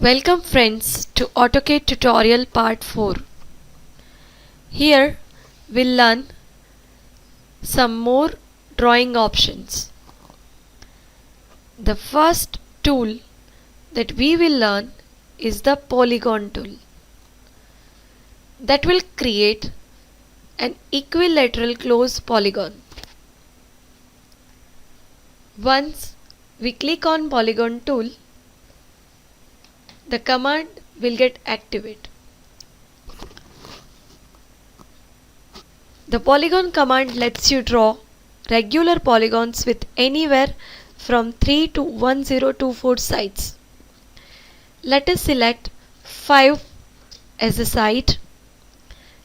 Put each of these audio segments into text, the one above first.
Welcome friends to AutoCAD tutorial part 4. Here we'll learn some more drawing options. The first tool that we will learn is the polygon tool that will create an equilateral closed polygon. Once we click on polygon tool, the command will get activated. The polygon command lets you draw regular polygons with anywhere from 3 to 1024 sides. Let us select 5 as a side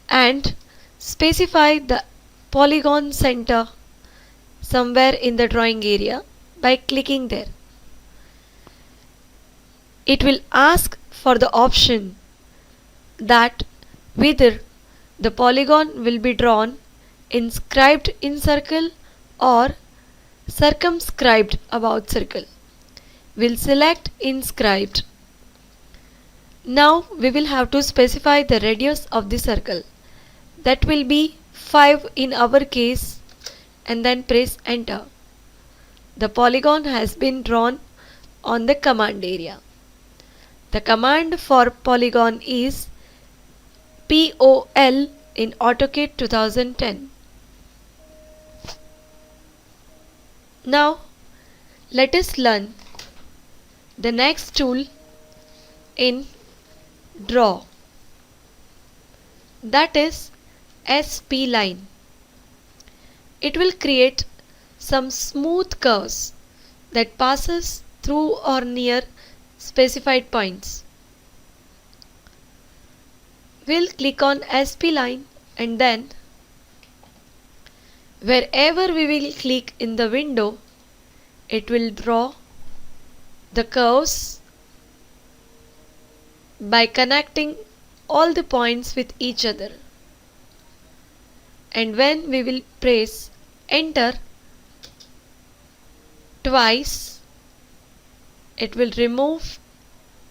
and specify the polygon center somewhere in the drawing area by clicking there. It will ask for the option that whether the polygon will be drawn inscribed in circle or circumscribed about circle. We'll select inscribed. Now we will have to specify the radius of the circle. That will be 5 in our case, and then press enter. The polygon has been drawn on the command area. The command for polygon is POL in AutoCAD 2010. Now let us learn the next tool in draw, that is SP-line. It will create some smooth curves that passes through or near specified points. We'll click on SP-line and then wherever we will click in the window, it will draw the curves by connecting all the points with each other. And when we will press enter twice, it will remove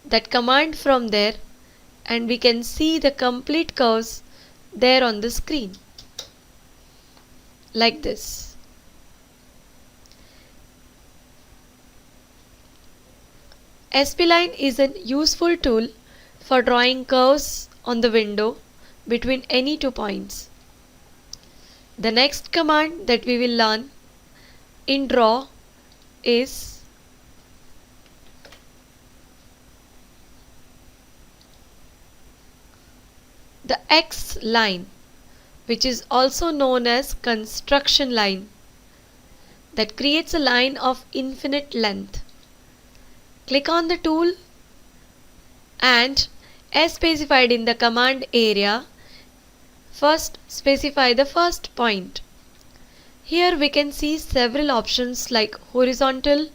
that command from there and we can see the complete curves there on the screen like this. SP-line is a useful tool for drawing curves on the window between any two points. The next command that we will learn in draw is the X line, which is also known as construction line, that creates a line of infinite length. Click on the tool and as specified in the command area, first specify the first point. Here we can see several options like horizontal,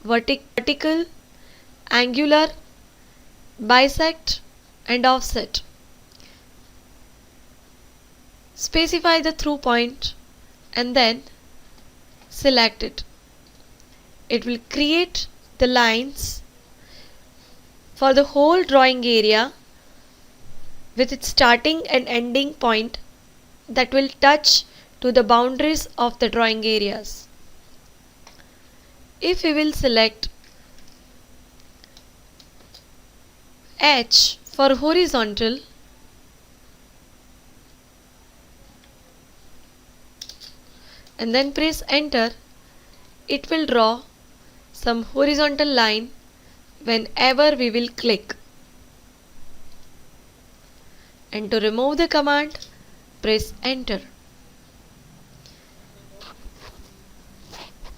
vertical, angular, bisect and offset. Specify the through point and then select it. It will create the lines for the whole drawing area with its starting and ending point that will touch to the boundaries of the drawing areas. If we will select H for horizontal, and then press enter, it will draw some horizontal line whenever we will click. And to remove the command, press enter.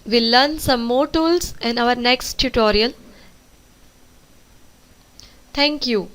We'll learn some more tools in our next tutorial. Thank you.